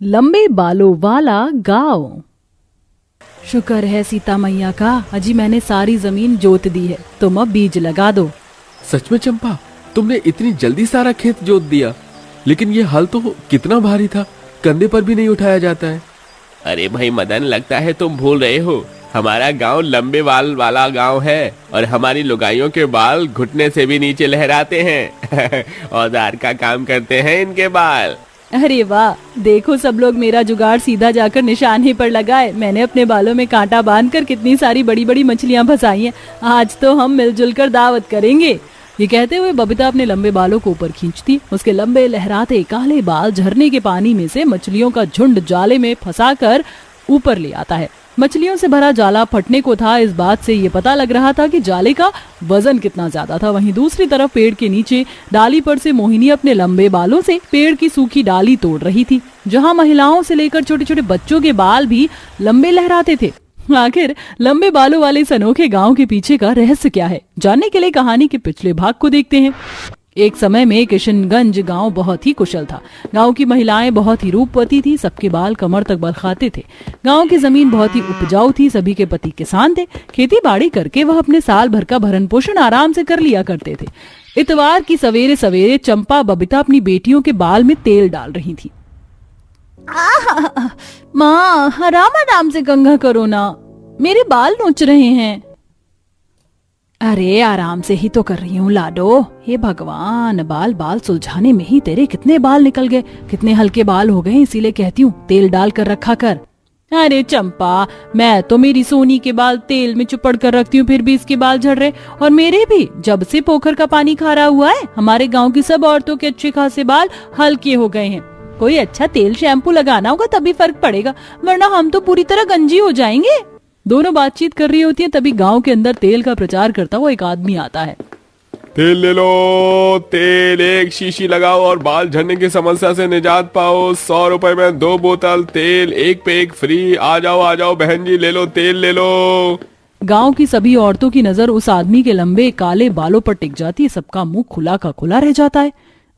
लंबे बालों वाला गांव। शुक्र है सीता मैया का, अजी मैंने सारी जमीन जोत दी है, तुम अब बीज लगा दो। सच में चंपा, तुमने इतनी जल्दी सारा खेत जोत दिया? लेकिन ये हल तो कितना भारी था, कंधे पर भी नहीं उठाया जाता है। अरे भाई मदन, लगता है तुम भूल रहे हो, हमारा गांव लंबे बाल वाला गांव है और हमारी लुगाइयों के बाल घुटने से भी नीचे लहराते हैं। औजार का काम करते हैं इनके बाल। अरे वाह, देखो सब लोग मेरा जुगाड़ सीधा जाकर निशाने पर लगाए। मैंने अपने बालों में कांटा बांधकर कितनी सारी बड़ी बड़ी मछलियां फंसाई हैं। आज तो हम मिलजुल कर दावत करेंगे। ये कहते हुए बबीता अपने लंबे बालों को ऊपर खींचती। उसके लंबे लहराते काले बाल झरने के पानी में से मछलियों का झुंड जाले में फंसाकर ऊपर ले आता है। मछलियों से भरा जाला फटने को था, इस बात से ये पता लग रहा था कि जाले का वजन कितना ज्यादा था। वहीं दूसरी तरफ पेड़ के नीचे डाली पर से मोहिनी अपने लंबे बालों से पेड़ की सूखी डाली तोड़ रही थी। जहां महिलाओं से लेकर छोटे छोटे बच्चों के बाल भी लंबे लहराते थे। आखिर लंबे बालों वाले इस अनोखे गांव के पीछे का रहस्य क्या है, जानने के लिए कहानी के पिछले भाग को देखते हैं। एक समय में किशनगंज गांव बहुत ही कुशल था। गांव की महिलाएं बहुत ही रूपवती थी, सबके बाल कमर तक बल खाते थे। गांव की जमीन बहुत ही उपजाऊ थी, सभी के पति किसान थे। खेती बाड़ी करके वह अपने साल भर का भरण पोषण आराम से कर लिया करते थे। इतवार की सवेरे सवेरे चंपा बबीता अपनी बेटियों के बाल में तेल डाल रही थी। माँ, आराम आराम से कंघा करो ना, मेरे बाल नोच रहे हैं। अरे आराम से ही तो कर रही हूँ लाडो। हे भगवान, बाल बाल सुलझाने में ही तेरे कितने बाल निकल गए, कितने हल्के बाल हो गए, इसीलिए कहती हूँ तेल डाल कर रखा कर। अरे चंपा, मैं तो मेरी सोनी के बाल तेल में चुपड़ कर रखती हूँ, फिर भी इसके बाल झड़ रहे। और मेरे भी, जब से पोखर का पानी खारा हुआ है, हमारे गाँव की सब औरतों के अच्छे खासे बाल हल्के हो गए हैं। कोई अच्छा तेल शैम्पू लगाना होगा तभी फर्क पड़ेगा, वरना हम तो पूरी तरह गंजी हो जाएंगे। दोनों बातचीत कर रही होती है, तभी गांव के अंदर तेल का प्रचार करता हुआ एक आदमी आता है। तेल ले लो, तेल एक शीशी लगाओ और बाल झड़ने की समस्या से निजात पाओ। 100 रुपए में 2 बोतल तेल, एक पे एक फ्री। आ जाओ बहन जी, ले लो तेल ले लो। गांव की सभी औरतों की नजर उस आदमी के लंबे काले बालों पर टिक जाती है। सबका मुंह खुला का खुला रह जाता है।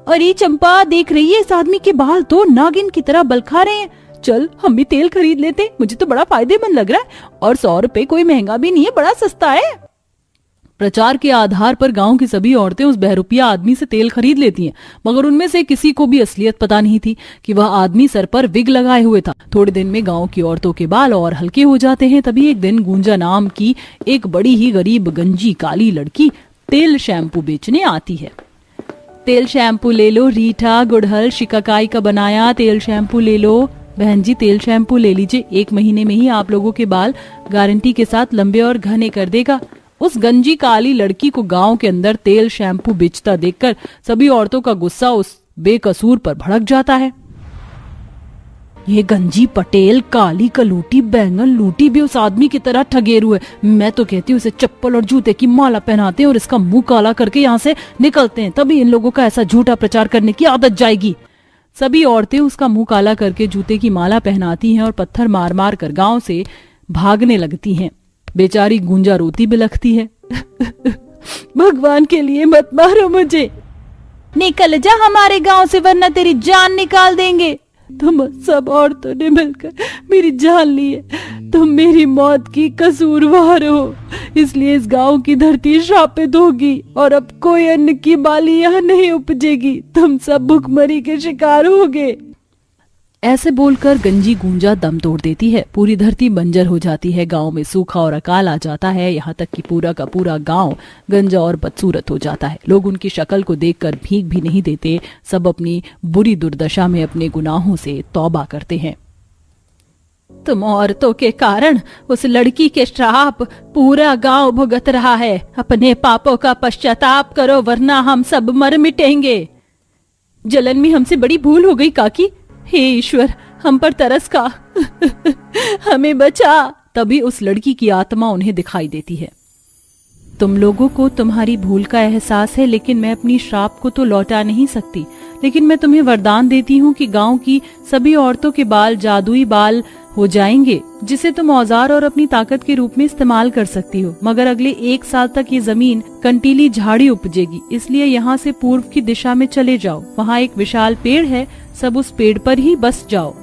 अरे चंपा, देख रही है, इस आदमी के बाल तो नागिन की तरह बलखा रहे हैं। चल हम भी तेल खरीद लेते, मुझे तो बड़ा फायदेमंद लग रहा है। और 100 रुपए कोई महंगा भी नहीं है, बड़ा सस्ता है। प्रचार के आधार पर गांव की सभी औरतें उस बहरूपिया आदमी से तेल खरीद लेती हैं, मगर उनमें से किसी को भी असलियत पता नहीं थी कि वह आदमी सर पर विग लगाए हुए था। थोड़े दिन में गांव की औरतों के बाल और हल्के हो जाते हैं। तभी एक दिन गुंजा नाम की एक बड़ी ही गरीब गंजी काली लड़की तेल शैम्पू बेचने आती है। तेल शैम्पू ले लो रीठा, गुड़हल, शिकाकाई का बनाया तेल शैम्पू ले लो। बहन जी, तेल शैम्पू ले लीजिए, 1 महीने में ही आप लोगों के बाल गारंटी के साथ लंबे और घने कर देगा। उस गंजी काली लड़की को गांव के अंदर तेल शैम्पू बेचता देखकर सभी औरतों का गुस्सा उस बेकसूर पर भड़क जाता है। ये गंजी पटेल, काली कलूटी, बैंगन लूटी भी उस आदमी की तरह ठगेरू है। मैं तो कहती हूँ इसे चप्पल और जूते की माला पहनाते हैं और इसका मुंह काला करके यहाँ से निकलते हैं, तभी इन लोगों का ऐसा झूठा प्रचार करने की आदत जाएगी। सभी औरतें उसका मुंह काला करके जूते की माला पहनाती हैं और पत्थर मार मार कर गांव से भागने लगती हैं। बेचारी गुंजा रोती बिलखती है। भगवान के लिए मत मारो मुझे, निकल जा हमारे गांव से, वरना तेरी जान निकाल देंगे। तुम सब औरतों ने मिलकर मेरी जान ली है, तुम मेरी मौत की कसूरवार हो, इसलिए इस गांव की धरती श्रापित होगी और अब कोई अन्न की बाली यहाँ नहीं उपजेगी। तुम सब भुखमरी के शिकार होगे। ऐसे बोलकर गंजी गुंजा दम तोड़ देती है। पूरी धरती बंजर हो जाती है, गांव में सूखा और अकाल आ जाता है। यहाँ तक कि पूरा का पूरा गांव गंजा और बदसूरत हो जाता है। लोग उनकी शक्ल को देखकर भीख भी नहीं देते। सब अपनी बुरी दुर्दशा में अपने गुनाहों से तौबा करते हैं। तुम औरतों के कारण उस लड़की के श्राप पूरा गांव भुगत रहा है। अपने पापों का पश्चाताप करो, वरना हम सब मर मिटेंगे। जलन में हमसे बड़ी भूल हो गई काकी, हे ईश्वर हम पर तरस खा, हमें बचा। तभी उस लड़की की आत्मा उन्हें दिखाई देती है। तुम लोगों को तुम्हारी भूल का एहसास है, लेकिन मैं अपनी श्राप को तो लौटा नहीं सकती। लेकिन मैं तुम्हें वरदान देती हूँ कि गांव की सभी औरतों के बाल जादुई बाल हो जाएंगे, जिसे तुम औजार और अपनी ताकत के रूप में इस्तेमाल कर सकती हो। मगर अगले 1 साल तक ये जमीन कंटीली झाड़ी उपजेगी, इसलिए यहाँ से पूर्व की दिशा में चले जाओ। वहाँ एक विशाल पेड़ है, सब उस पेड़ पर ही बस जाओ।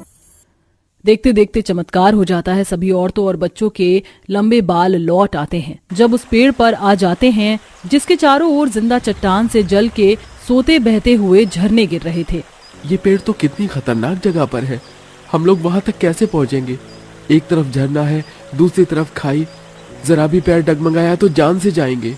देखते देखते चमत्कार हो जाता है। सभी औरतों और बच्चों के लंबे बाल लौट आते हैं जब उस पेड़ पर आ जाते हैं जिसके चारों ओर जिंदा चट्टान से जल के सोते बहते हुए झरने गिर रहे थे। ये पेड़ तो कितनी खतरनाक जगह पर है, हम लोग वहां तक कैसे पहुंचेंगे? एक तरफ झरना है, दूसरी तरफ खाई, जरा भी पैर डगमगाया तो जान से जाएंगे।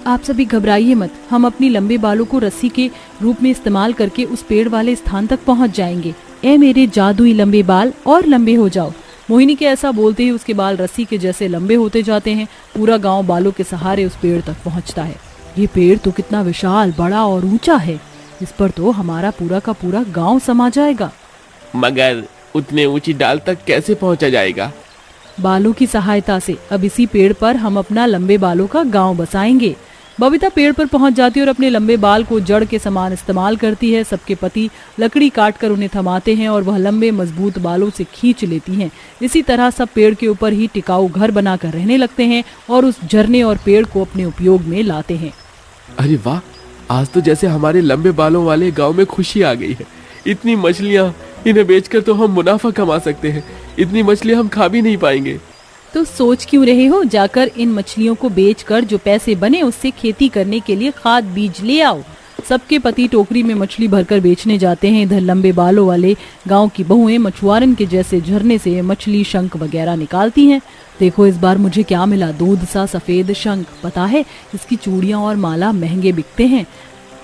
आप सभी घबराइए मत, हम अपनी लंबे बालों को रस्सी के रूप में इस्तेमाल करके उस पेड़ वाले स्थान तक पहुंच जाएंगे। ए मेरे जादुई लंबे बाल, और लंबे हो जाओ। मोहिनी के ऐसा बोलते ही उसके बाल रस्सी के जैसे लंबे होते जाते हैं। पूरा गांव बालों के सहारे उस पेड़ तक पहुंचता है। ये पेड़ तो कितना विशाल, बड़ा और ऊंचा है, इस पर तो हमारा पूरा का पूरा गांव समा जाएगा। मगर उतने ऊंची डाल तक कैसे पहुंचा जाएगा? बालों की सहायता से। अब इसी पेड़ पर हम अपना लंबे बालों का गांव बसाएंगे। बबीता पेड़ पर पहुंच जाती है और अपने लंबे बाल को जड़ के समान इस्तेमाल करती है। सबके पति लकड़ी काटकर उन्हें थमाते हैं और वह लंबे मजबूत बालों से खींच लेती हैं। इसी तरह सब पेड़ के ऊपर ही टिकाऊ घर बनाकर रहने लगते हैं और उस झरने और पेड़ को अपने उपयोग में लाते हैं। अरे वाह, आज तो जैसे हमारे लंबे बालों वाले गांव में खुशी आ गई है। इतनी मछलियां, इन्हें बेचकर तो हम मुनाफा कमा सकते हैं। इतनी मछलियां हम खा भी नहीं पाएंगे। तो सोच क्यों रहे हो? जाकर इन मछलियों को बेचकर जो पैसे बने उससे खेती करने के लिए खाद बीज ले आओ। सबके पति टोकरी में मछली भरकर बेचने जाते हैं। इधर लंबे बालों वाले गांव की बहुएं मछुआरन के जैसे झरने से मछली, शंख वगैरह निकालती हैं। देखो इस बार मुझे क्या मिला, दूध सा सफेद शंख। पता है इसकी चूड़ियां और माला महंगे बिकते हैं।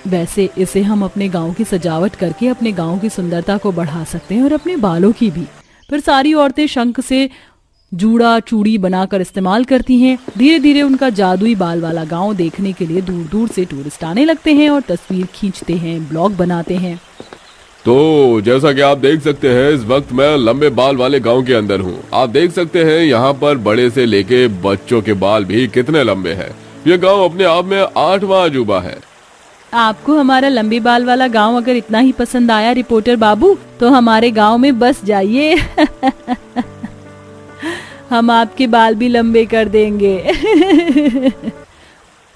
वैसे इसे हम अपने गांव की सजावट करके अपने गांव की सुंदरता को बढ़ा सकते हैं और अपने बालों की भी। फिर सारी औरतें शंख से जूड़ा चूड़ी बनाकर इस्तेमाल करती हैं। धीरे धीरे उनका जादुई बाल वाला गांव देखने के लिए दूर दूर से टूरिस्ट आने लगते हैं और तस्वीर खींचते हैं, ब्लॉग बनाते हैं। तो जैसा कि आप देख सकते हैं, इस वक्त मैं लंबे बाल वाले गांव के अंदर हूं। आप देख सकते हैं यहाँ पर बड़े से लेके बच्चों के बाल भी कितने लंबे हैं। ये गांव अपने आप में 8वां अजूबा है। आपको हमारा लंबे बाल वाला गांव अगर इतना ही पसंद आया रिपोर्टर बाबू, तो हमारे गांव में बस जाइए। हम आपके बाल भी लंबे कर देंगे।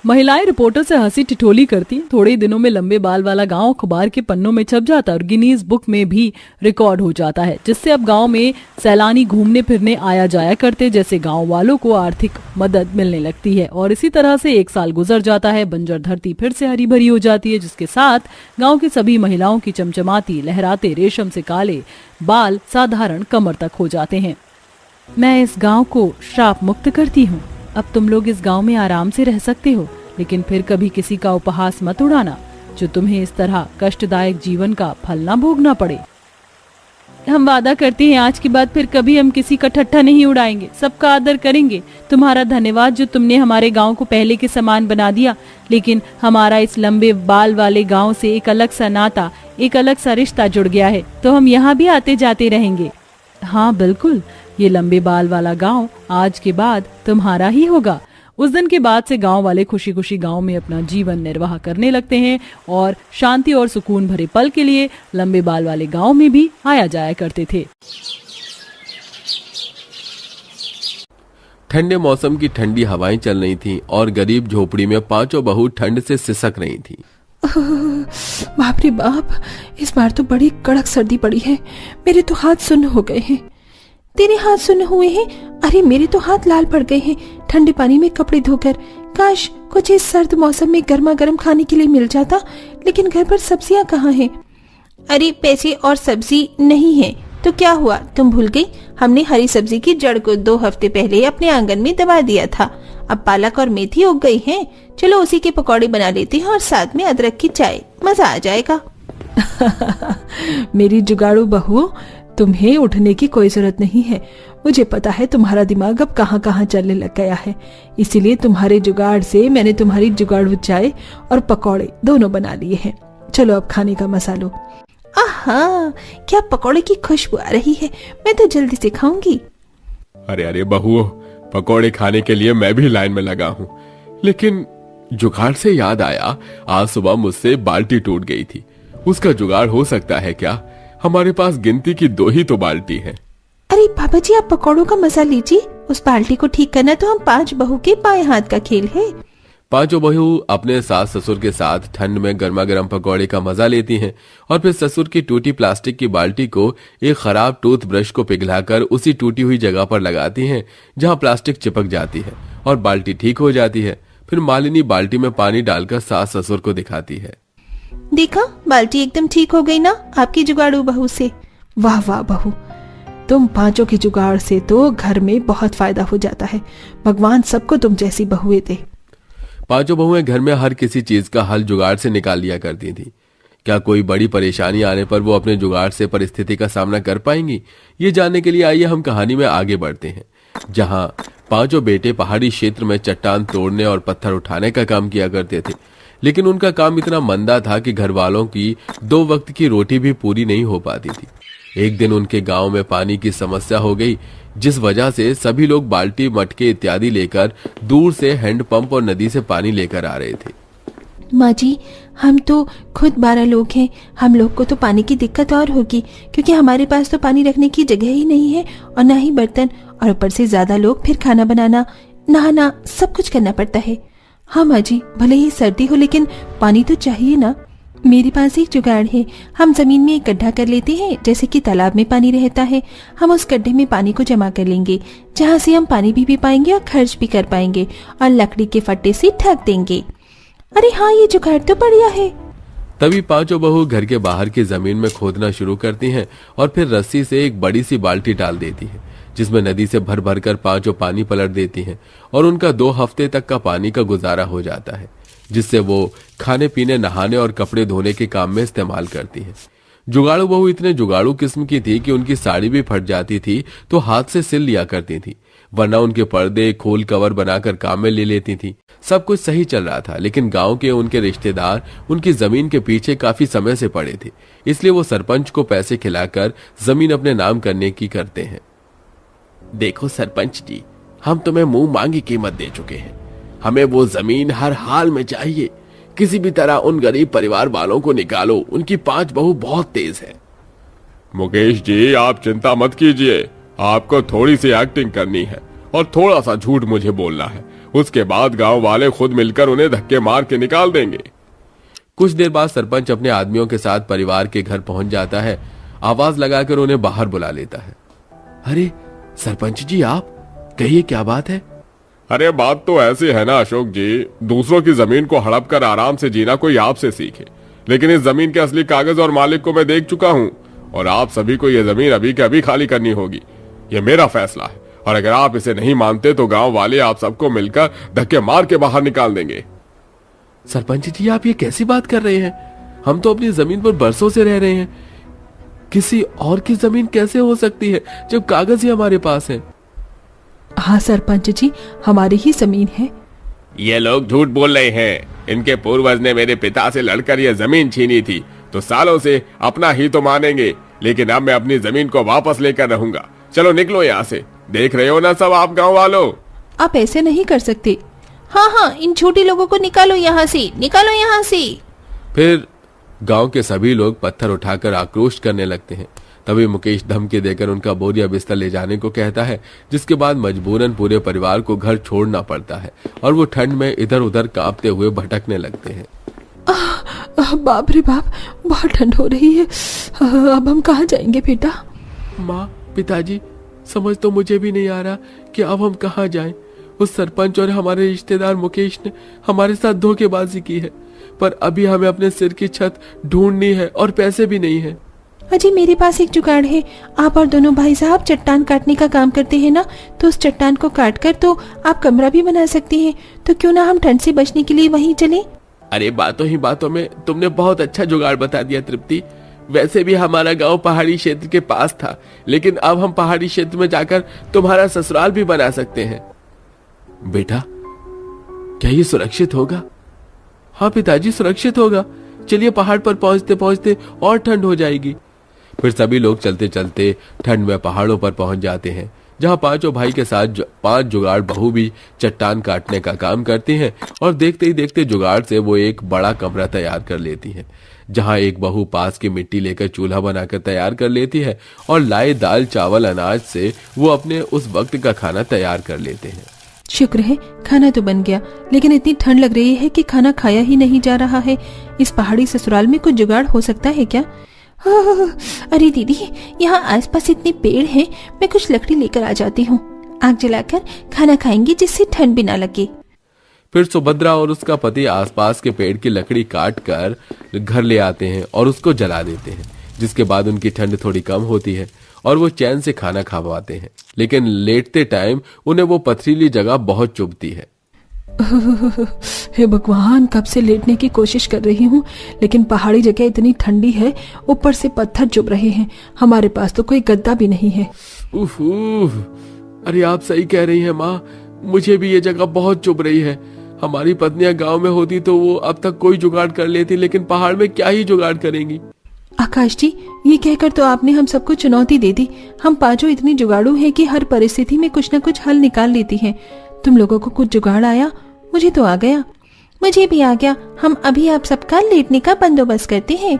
महिलाएं रिपोर्टर से हंसी ठिठोली करती। थोड़े ही दिनों में लंबे बाल वाला गांव अखबार के पन्नों में छप जाता है और गिनीज बुक में भी रिकॉर्ड हो जाता है, जिससे अब गांव में सैलानी घूमने फिरने आया जाया करते, जैसे गांव वालों को आर्थिक मदद मिलने लगती है। और इसी तरह से 1 साल गुजर जाता है। बंजर धरती फिर से हरी भरी हो जाती है, जिसके साथ गाँव की सभी महिलाओं की चमचमाती लहराते रेशम से काले बाल साधारण कमर तक हो जाते हैं। मैं इस गांव को श्राप मुक्त करती हूँ। अब तुम लोग इस गांव में आराम से रह सकते हो, लेकिन फिर कभी किसी का उपहास मत उड़ाना, जो तुम्हें इस तरह कष्टदायक जीवन का फल ना भोगना पड़े। हम वादा करते हैं आज के बाद फिर कभी हम किसी का ठट्ठा नहीं उड़ाएंगे, सबका आदर करेंगे। तुम्हारा धन्यवाद जो तुमने हमारे गांव को पहले के समान बना दिया, लेकिन हमारा इस लंबे बाल वाले गांव से एक अलग सा नाता, एक अलग सा रिश्ता जुड़ गया है, तो हम यहाँ भी आते जाते रहेंगे। हाँ बिल्कुल, ये लंबे बाल वाला गांव आज के बाद तुम्हारा ही होगा। उस दिन के बाद से गांव वाले खुशी खुशी गांव में अपना जीवन निर्वाह करने लगते हैं और शांति और सुकून भरे पल के लिए लंबे बाल वाले गांव में भी आया जाया करते थे। ठंडे मौसम की ठंडी हवाएं चल रही थीं और गरीब झोपड़ी में 5 बहू ठंड से सिसक रही थीं। बाप रे बाप, इस बार तो बड़ी कड़क सर्दी पड़ी है। मेरे तो हाथ सुन्न हो गए हैं। तेरे हाथ सुन्न हुए हैं? अरे मेरे तो हाथ लाल पड़ गए हैं ठंडे पानी में कपड़े धोकर। काश कुछ इस सर्द मौसम में गर्मा गर्म खाने के लिए मिल जाता, लेकिन घर पर सब्जियां कहाँ हैं? अरे पैसे और सब्जी नहीं है तो क्या हुआ, तुम भूल गई? हमने हरी सब्जी की जड़ को 2 हफ्ते पहले अपने आंगन में दबा दिया था। अब पालक और मेथी उग गई हैं। चलो उसी के पकौड़े बना लेते हैं और साथ में अदरक की चाय, मजा आ जाएगा। मेरी जुगाड़ू बहू, तुम्हें उठने की कोई जरूरत नहीं है। मुझे पता है तुम्हारा दिमाग अब कहाँ कहाँ चलने लग गया है, इसीलिए तुम्हारे जुगाड़ से मैंने तुम्हारी जुगाड़ू चाय और पकौड़े दोनों बना लिए हैं। चलो अब खाने का मसा लो। आहा, क्या पकौड़े की खुशबू आ रही है, मैं तो जल्दी से खाऊंगी। अरे अरे बहुओं, पकौड़े खाने के लिए मैं भी लाइन में लगा हूँ। लेकिन जुगाड़ से याद आया, आज सुबह मुझसे बाल्टी टूट गई थी। उसका जुगाड़ हो सकता है क्या? हमारे पास गिनती की 2 ही तो बाल्टी है। अरे बाबा जी, आप पकौड़ों का मजा लीजिए। उस बाल्टी को ठीक करना तो हम 5 बहू के बाएं हाथ का खेल है। पांचों बहू अपने सास ससुर के साथ ठंड में गर्मा गर्म पकौड़े का मजा लेती हैं और फिर ससुर की टूटी प्लास्टिक की बाल्टी को एक खराब टूथब्रश को पिघलाकर उसी टूटी हुई जगह पर लगाती हैं जहां प्लास्टिक चिपक जाती है और बाल्टी ठीक हो जाती है। फिर मालिनी बाल्टी में पानी डालकर सास ससुर को दिखाती है। देखा, बाल्टी एकदम ठीक हो गई ना आपकी जुगाड़ू बहू से। वाह वाह बहू, तुम पांचों की जुगाड़ से तो घर में बहुत फायदा हो जाता है। भगवान सबको तुम जैसी बहुएं दे। पांचों बहुएं घर में हर किसी चीज का हल जुगाड़ से निकाल लिया करती थी। क्या कोई बड़ी परेशानी आने पर वो अपने जुगाड़ से परिस्थिति का सामना कर पाएंगी, ये जानने के लिए आइए हम कहानी में आगे बढ़ते हैं, जहां पांचों बेटे पहाड़ी क्षेत्र में चट्टान तोड़ने और पत्थर उठाने का काम किया करते थे। लेकिन उनका काम इतना मंदा था कि घर वालों की 2 वक्त की रोटी भी पूरी नहीं हो पाती थी। एक दिन उनके गांव में पानी की समस्या हो गई, जिस वजह से सभी लोग बाल्टी, मटके इत्यादि लेकर दूर से हैंडपंप और नदी से पानी लेकर आ रहे थे। माँ जी, हम तो खुद 12 लोग हैं। हम लोग को तो पानी की दिक्कत और होगी, क्योंकि हमारे पास तो पानी रखने की जगह ही नहीं है और ना ही बर्तन, और ऊपर से ज्यादा लोग, फिर खाना बनाना, नहाना, सब कुछ करना पड़ता है। हाँ माँ जी, भले ही सर्दी हो लेकिन पानी तो चाहिए ना। मेरे पास एक जुगाड़ है। हम जमीन में एक गड्ढा कर लेते हैं, जैसे कि तालाब में पानी रहता है। हम उस गड्ढे में पानी को जमा कर लेंगे, जहाँ से हम पानी भी पी पाएंगे और खर्च भी कर पाएंगे, और लकड़ी के फट्टे से ढक देंगे। अरे हाँ, ये जुगाड़ तो बढ़िया है। तभी पांचों बहू घर के बाहर की जमीन में खोदना शुरू करती हैं और फिर रस्सी से एक बड़ी सी बाल्टी डाल देती हैं, जिसमें नदी से भर भर कर पांचों पानी पलट देती हैं और उनका 2 हफ्ते तक का पानी का गुजारा हो जाता है, जिससे वो खाने पीने, नहाने और कपड़े धोने के काम में इस्तेमाल करती हैं। जुगाड़ू बहू इतने जुगाड़ू किस्म की थी कि उनकी साड़ी भी फट जाती थी तो हाथ से सिल लिया करती थी, वरना उनके पर्दे खोल कवर बनाकर काम में ले लेती थी। सब कुछ सही चल रहा था, लेकिन गांव के उनके रिश्तेदार उनकी जमीन के पीछे काफी समय से पड़े थे, इसलिए वो सरपंच को पैसे खिलाकर जमीन अपने नाम करने की करते हैं। देखो सरपंच जी, हम तुम्हें मुंह मांगी कीमत दे चुके हैं। हमें वो जमीन हर हाल में चाहिए। किसी भी तरह उन गरीब परिवार वालों को निकालो, उनकी 5 बहू बहुत तेज है। मुकेश जी, आप चिंता मत कीजिए। आपको थोड़ी सी एक्टिंग करनी है और थोड़ा सा झूठ मुझे बोलना है। उसके बाद गांव वाले खुद मिलकर उन्हें धक्के मार के निकाल देंगे। कुछ देर बाद सरपंच अपने आदमियों के साथ परिवार के घर पहुंच जाता है। आवाज लगाकर उन्हें बाहर बुला लेता है। अरे सरपंच जी, आप कहिए, क्या बात है? अरे बात तो ऐसी है ना अशोक जी, दूसरों की जमीन को हड़प कर आराम से जीना कोई आपसे सीखे, लेकिन इस जमीन के असली कागज और मालिक को मैं देख चुका हूँ और आप सभी को यह जमीन अभी के अभी खाली करनी होगी। यह मेरा फैसला है और अगर आप इसे नहीं मानते तो गांव वाले आप सबको मिलकर धक्के मार के बाहर निकाल देंगे। सरपंच जी, आप ये कैसी बात कर रहे हैं? हम तो अपनी जमीन पर बरसों से रह रहे हैं। किसी और की जमीन कैसे हो सकती है जब कागज ही हमारे पास है? हाँ सरपंच जी, हमारी ही जमीन है। ये लोग झूठ बोल रहे हैं। इनके पूर्वज ने मेरे पिता से लड़कर यह जमीन छीनी थी, तो सालों से अपना ही तो मानेंगे, लेकिन अब मैं अपनी जमीन को वापस लेकर रहूंगा। चलो निकलो यहाँ से। देख रहे हो ना सब आप गांव वालों। आप ऐसे नहीं कर सकते। हाँ हाँ, इन छोटे लोगों को निकालो यहाँ से, निकालो यहाँ से। फिर गांव के सभी लोग पत्थर उठाकर आक्रोश करने लगते हैं। तभी मुकेश धमकी देकर उनका बोरिया बिस्तर ले जाने को कहता है, जिसके बाद मजबूरन पूरे परिवार को घर छोड़ना पड़ता है और वो ठंड में इधर उधर कांपते हुए भटकने लगते हैं। बाप रे बाप, बहुत ठंड हो रही है। अब हम कहाँ जाएंगे बेटा? माँ, पिताजी, समझ तो मुझे भी नहीं आ रहा कि अब हम कहाँ जाएं। उस सरपंच और हमारे रिश्तेदार मुकेश ने हमारे साथ धोखेबाजी की है, पर अभी हमें अपने सिर की छत ढूंढनी है और पैसे भी नहीं है। अजी, मेरे पास एक जुगाड़ है। आप और दोनों भाई साहब चट्टान काटने का काम करते हैं ना, तो उस चट्टान को काट कर तो आप कमरा भी बना सकते हैं। तो क्यों ना हम ठंड से बचने के लिए वहीं चलें? अरे बातों ही बातों में तुमने बहुत अच्छा जुगाड़ बता दिया तृप्ति। वैसे भी हमारा गांव पहाड़ी क्षेत्र के पास था, लेकिन अब हम पहाड़ी क्षेत्र में जाकर तुम्हारा ससुराल भी बना सकते हैं। बेटा, क्या ये सुरक्षित होगा? हाँ पिताजी, सुरक्षित होगा। चलिए, पहाड़ पर पहुंचते पहुंचते और ठंड हो जाएगी। फिर सभी लोग चलते चलते ठंड में पहाड़ों पर पहुंच जाते हैं, जहां पांचों भाई के साथ 5 जुगाड़ बहू भी चट्टान काटने का काम करती हैं और देखते ही देखते जुगाड़ से वो एक बड़ा कमरा तैयार कर लेती हैं, जहां एक बहू पास की मिट्टी लेकर चूल्हा बनाकर तैयार कर लेती है और लाए दाल चावल अनाज से वो अपने उस वक्त का खाना तैयार कर लेते हैं। शुक्र है खाना तो बन गया, लेकिन इतनी ठंड लग रही है कि खाना खाया ही नहीं जा रहा है। इस पहाड़ी ससुराल में कुछ जुगाड़ हो सकता है क्या? अरे दीदी, यहाँ आसपास इतने पेड़ हैं, मैं कुछ लकड़ी लेकर आ जाती हूँ। आग जलाकर खाना खाएंगे जिससे ठंड भी ना लगे। फिर सुभद्रा और उसका पति आसपास के पेड़ की लकड़ी काट कर घर ले आते हैं और उसको जला देते हैं, जिसके बाद उनकी ठंड थोड़ी कम होती है और वो चैन से खाना खा पाते हैं। लेकिन लेटते टाइम उन्हें वो पथरीली जगह बहुत चुभती है। हे भगवान, कब से लेटने की कोशिश कर रही हूँ, लेकिन पहाड़ी जगह इतनी ठंडी है, ऊपर से पत्थर चुभ रहे हैं। हमारे पास तो कोई गद्दा भी नहीं है। उफ उफ, अरे आप सही कह रही हैं माँ, मुझे भी ये जगह बहुत चुभ रही है। हमारी पत्नियां गांव में होती तो वो अब तक कोई जुगाड़ कर लेती, लेकिन पहाड़ में क्या ही जुगाड़ करेंगी। आकाश जी, ये कहकर तो आपने हम सबको चुनौती दे दी। हम पांचों इतनी जुगाड़ू हैं कि हर परिस्थिति में कुछ न कुछ हल निकाल लेती हैं। तुम लोगों को कुछ जुगाड़ आया? मुझे तो आ गया। मुझे भी आ गया। हम अभी आप सबका लेटने का बंदोबस्त करते हैं।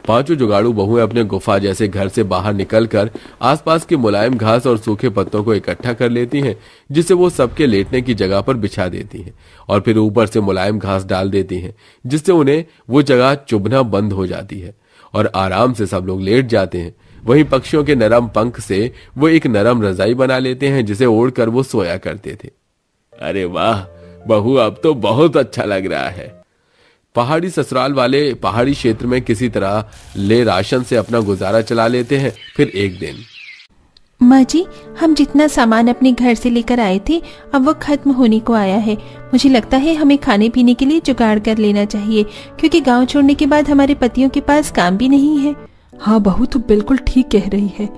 पांचों जुगाड़ू बहुएं अपने गुफा जैसे घर से बाहर निकलकर आसपास के मुलायम घास और सूखे पत्तों को इकट्ठा कर लेती हैं, जिसे वो सबके लेटने की जगह पर बिछा देती हैं और फिर ऊपर से मुलायम घास डाल देती हैं, जिससे उन्हें वो जगह चुभना बंद हो जाती है और आराम से सब लोग लेट जाते हैं। वहीं पक्षियों के नरम पंख से वो एक नरम रजाई बना लेते हैं, जिसे ओढ़कर वो सोया करते थे। अरे वाह बहू, अब तो बहुत अच्छा लग रहा है। पहाड़ी ससुराल वाले पहाड़ी क्षेत्र में किसी तरह ले राशन से अपना गुजारा चला लेते हैं। फिर एक दिन, माँ जी, हम जितना सामान अपने घर से लेकर आए थे अब वो खत्म होने को आया है। मुझे लगता है हमें खाने पीने के लिए जुगाड़ कर लेना चाहिए, क्योंकि गांव छोड़ने के बाद हमारे पतियों के पास काम भी नहीं है। हाँ बहू, तो बिल्कुल ठीक कह रही है।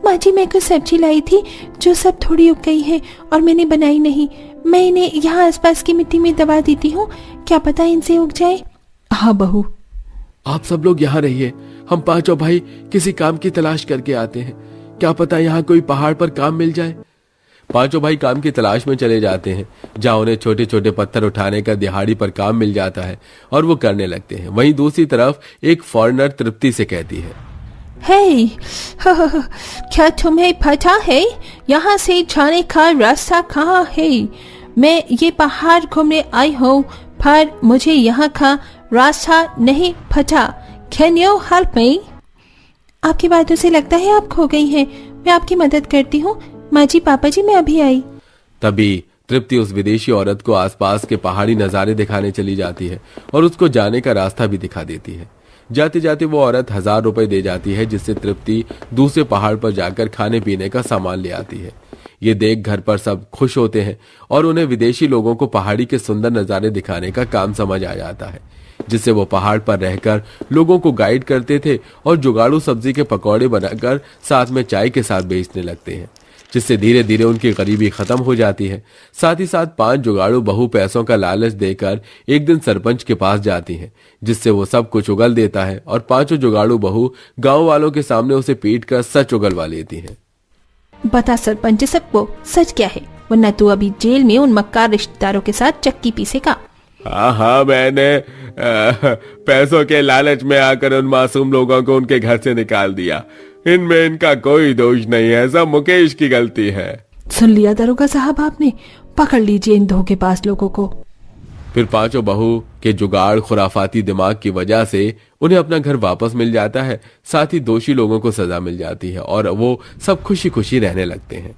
माँ जी, मैं कुछ सब्जी लाई थी जो सब थोड़ी उग गई है और मैंने बनाई नहीं। मैं इन्हें यहाँ आसपास की मिट्टी में दबा देती हूँ, क्या पता इनसे उग जाए। हाँ बहू, आप सब लोग यहाँ रहिए, हम पांचों भाई किसी काम की तलाश करके आते हैं। क्या पता यहाँ कोई पहाड़ पर काम मिल जाए। पांचों भाई काम की तलाश में चले जाते हैं, जहाँ उन्हें छोटे छोटे पत्थर उठाने का दिहाड़ी पर काम मिल जाता है और वो करने लगते हैं। वहीं दूसरी तरफ एक फॉरेनर तृप्ति से कहती है, हे, क्या तुम्हें पता है यहाँ से जाने का रास्ता कहाँ है? मैं ये पहाड़ घूमने आई हूँ, पर मुझे यहाँ का रास्ता नहीं पता। Can you help me? आपकी बातों से लगता है आप खो गई हैं। मैं आपकी मदद करती हूँ। माँ जी, पापा जी, मैं अभी आई। तभी तृप्ति उस विदेशी औरत को आसपास के पहाड़ी नजारे दिखाने चली जाती है और उसको जाने का रास्ता भी दिखा देती है। जाते जाते वो औरत 1000 रुपए दे जाती है, जिससे तृप्ति दूसरे पहाड़ पर जाकर खाने पीने का सामान ले आती है। ये देख घर पर सब खुश होते हैं और उन्हें विदेशी लोगों को पहाड़ी के सुंदर नजारे दिखाने का काम समझ आ जाता है, जिससे वो पहाड़ पर रहकर लोगों को गाइड करते थे और जुगाड़ू सब्जी के पकौड़े बनाकर साथ में चाय के साथ बेचने लगते हैं, जिससे धीरे धीरे उनकी गरीबी खत्म हो जाती है। साथ ही साथ 5 जुगाड़ू बहू पैसों का लालच देकर एक दिन सरपंच के पास जाती हैं, जिससे वो सब कुछ उगल देता है और 5 जुगाड़ू बहू गांव वालों के सामने उसे पीट कर सच उगलवा लेती हैं। बता सरपंच, सबको सच क्या है, वरना तू अभी जेल में उन मक्कार रिश्तेदारों के साथ चक्की पीसेगा। हाँ, मैंने पैसों के लालच में आकर उन मासूम लोगों को उनके घर से निकाल दिया। इनमें इनका कोई दोष नहीं है, सब मुकेश की गलती है। सुन लिया दरोगा साहब आपने, पकड़ लीजिए इन धोखेबाज लोगों को। फिर 5 बहू के जुगाड़ खुराफाती दिमाग की वजह से उन्हें अपना घर वापस मिल जाता है। साथ ही दोषी लोगों को सजा मिल जाती है और वो सब खुशी खुशी रहने लगते हैं।